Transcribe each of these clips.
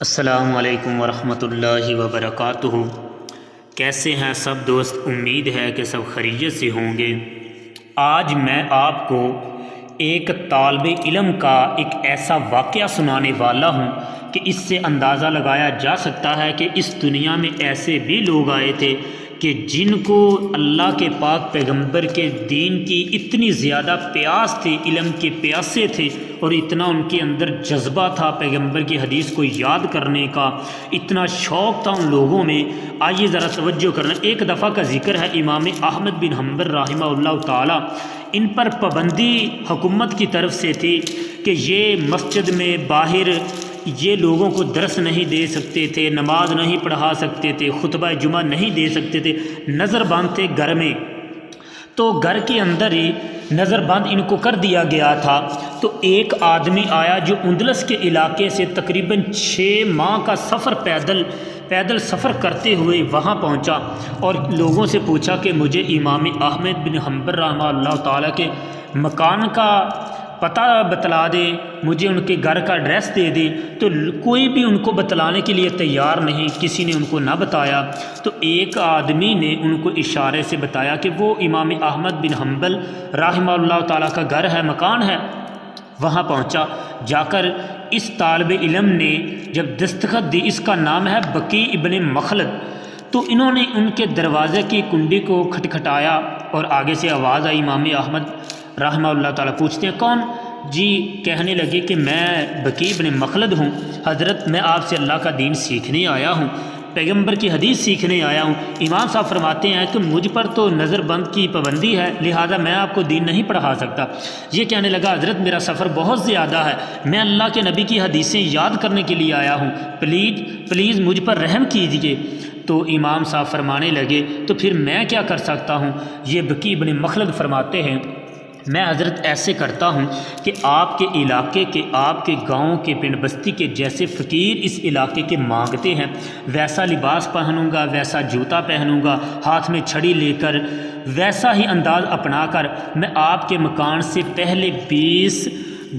السلام علیکم ورحمۃ اللہ وبرکاتہ۔ کیسے ہیں سب دوست؟ امید ہے کہ سب خیریت سے ہوں گے۔ آج میں آپ کو ایک طالب علم کا ایک ایسا واقعہ سنانے والا ہوں کہ اس سے اندازہ لگایا جا سکتا ہے کہ اس دنیا میں ایسے بھی لوگ آئے تھے کہ جن کو اللہ کے پاک پیغمبر کے دین کی اتنی زیادہ پیاس تھی، علم کے پیاسے تھے، اور اتنا ان کے اندر جذبہ تھا پیغمبر کی حدیث کو یاد کرنے کا، اتنا شوق تھا ان لوگوں میں۔ آئیے ذرا توجہ کرنا۔ ایک دفعہ کا ذکر ہے امام احمد بن حنبل رحمہ اللہ تعالی، ان پر پابندی حکومت کی طرف سے تھی کہ یہ مسجد میں باہر یہ لوگوں کو درس نہیں دے سکتے تھے، نماز نہیں پڑھا سکتے تھے، خطبہ جمعہ نہیں دے سکتے تھے، نظر بند تھے گھر میں۔ تو گھر کے اندر ہی نظر بند ان کو کر دیا گیا تھا۔ تو ایک آدمی آیا جو اندلس کے علاقے سے تقریباً 6 ماہ کا سفر پیدل سفر کرتے ہوئے وہاں پہنچا اور لوگوں سے پوچھا کہ مجھے امام احمد بن حنبل رحمہ اللہ تعالیٰ کے مکان کا پتہ بتلا دے، مجھے ان کے گھر کا ایڈریس دے دے۔ تو کوئی بھی ان کو بتلانے کے لیے تیار نہیں، کسی نے ان کو نہ بتایا۔ تو ایک آدمی نے ان کو اشارے سے بتایا کہ وہ امام احمد بن حنبل رحمہ اللہ تعالیٰ کا گھر ہے، مکان ہے۔ وہاں پہنچا، جا کر اس طالب علم نے جب دستخط دی، اس کا نام ہے بقی ابن مخلد، تو انہوں نے ان کے دروازے کی کنڈی کو کھٹکھٹایا اور آگے سے آواز آئی، امام احمد رحمہ اللہ تعالیٰ پوچھتے ہیں کون؟ جی، کہنے لگے کہ میں بقی ابن مخلد ہوں حضرت، میں آپ سے اللہ کا دین سیکھنے آیا ہوں، پیغمبر کی حدیث سیکھنے آیا ہوں۔ امام صاحب فرماتے ہیں کہ مجھ پر تو نظر بند کی پابندی ہے، لہٰذا میں آپ کو دین نہیں پڑھا سکتا۔ یہ کہنے لگا حضرت میرا سفر بہت زیادہ ہے، میں اللہ کے نبی کی حدیثیں یاد کرنے کے لیے آیا ہوں، پلیز مجھ پر رحم کیجیے۔ تو امام صاحب فرمانے لگے تو پھر میں کیا کر سکتا ہوں؟ یہ بقی ابن مخلد فرماتے ہیں میں حضرت ایسے کرتا ہوں کہ آپ کے علاقے کے، آپ کے گاؤں کے، پنڈ بستی کے جیسے فقیر اس علاقے کے مانگتے ہیں ویسا لباس پہنوں گا، ویسا جوتا پہنوں گا، ہاتھ میں چھڑی لے کر ویسا ہی انداز اپنا کر میں آپ کے مکان سے پہلے 20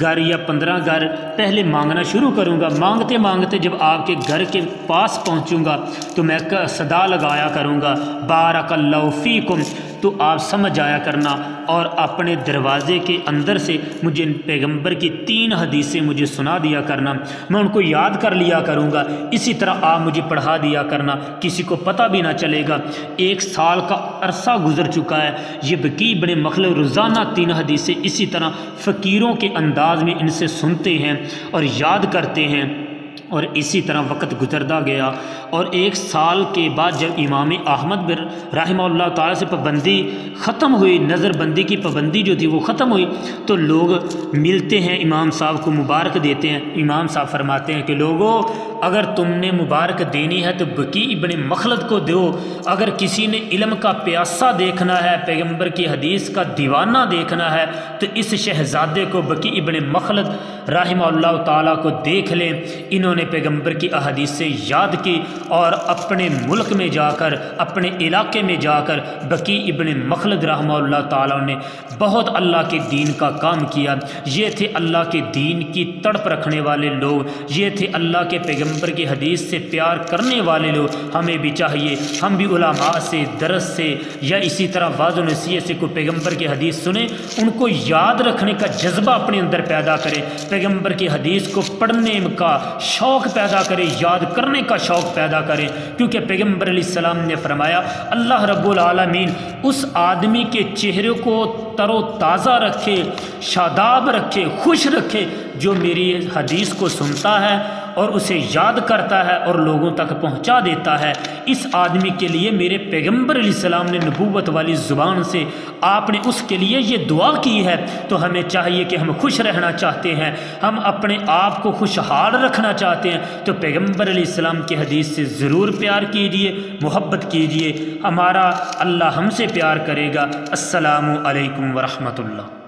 گھر یا 15 گھر پہلے مانگنا شروع کروں گا۔ مانگتے مانگتے جب آپ کے گھر کے پاس پہنچوں گا تو میں صدا لگایا کروں گا بارک اللہ فیکم، تو آپ سمجھ آیا کرنا اور اپنے دروازے کے اندر سے مجھے پیغمبر کی 3 حدیثیں مجھے سنا دیا کرنا، میں ان کو یاد کر لیا کروں گا، اسی طرح آپ مجھے پڑھا دیا کرنا، کسی کو پتہ بھی نہ چلے گا۔ 1 سال کا عرصہ گزر چکا ہے، یہ بقی ابن مخلد روزانہ 3 حدیثیں اسی طرح فقیروں کے انداز میں ان سے سنتے ہیں اور یاد کرتے ہیں، اور اسی طرح وقت گزرتا گیا۔ اور 1 سال کے بعد جب امام احمد بن رحمہ اللہ تعالیٰ سے پابندی ختم ہوئی، نظر بندی کی پابندی جو تھی وہ ختم ہوئی، تو لوگ ملتے ہیں امام صاحب کو مبارک دیتے ہیں۔ امام صاحب فرماتے ہیں کہ لوگوں، اگر تم نے مبارک دینی ہے تو بقی ابن مخلد کو دو، اگر کسی نے علم کا پیاسا دیکھنا ہے، پیغمبر کی حدیث کا دیوانہ دیکھنا ہے، تو اس شہزادے کو بقی ابن مخلد رحمہ اللہ تعالیٰ کو دیکھ لیں۔ انہوں نے پیغمبر کی احادیث سے یاد کی اور اپنے ملک میں جا کر، اپنے علاقے میں جا کر بقی ابن مخلد رحمہ اللہ تعالیٰ نے بہت اللہ کے دین کا کام کیا۔ یہ تھے اللہ کے دین کی تڑپ رکھنے والے لوگ، یہ تھے اللہ کے پیغمبر کی حدیث سے پیار کرنے والے لوگ۔ ہمیں بھی چاہیے ہم بھی علماء سے، درس سے یا اسی طرح واعظ و نصیحت سے کوئی پیغمبر کی حدیث سنیں، ان کو یاد رکھنے کا جذبہ اپنے اندر پیدا کریں، پیغمبر کی حدیث کو پڑھنے کا شوق پیدا کرے، یاد کرنے کا شوق پیدا کریں، کیونکہ پیغمبر علیہ السلام نے فرمایا اللہ رب العالمین اس آدمی کے چہرے کو تر و تازہ رکھے، شاداب رکھے، خوش رکھے جو میری حدیث کو سنتا ہے اور اسے یاد کرتا ہے اور لوگوں تک پہنچا دیتا ہے۔ اس آدمی کے لیے میرے پیغمبر علیہ السلام نے نبوت والی زبان سے آپ نے اس کے لیے یہ دعا کی ہے۔ تو ہمیں چاہیے کہ ہم خوش رہنا چاہتے ہیں، ہم اپنے آپ کو خوشحال رکھنا چاہتے ہیں تو پیغمبر علیہ السلام کی حدیث سے ضرور پیار کیجیے، محبت کیجیے، ہمارا اللہ ہم سے پیار کرے گا۔ السلام علیکم ورحمۃ اللہ۔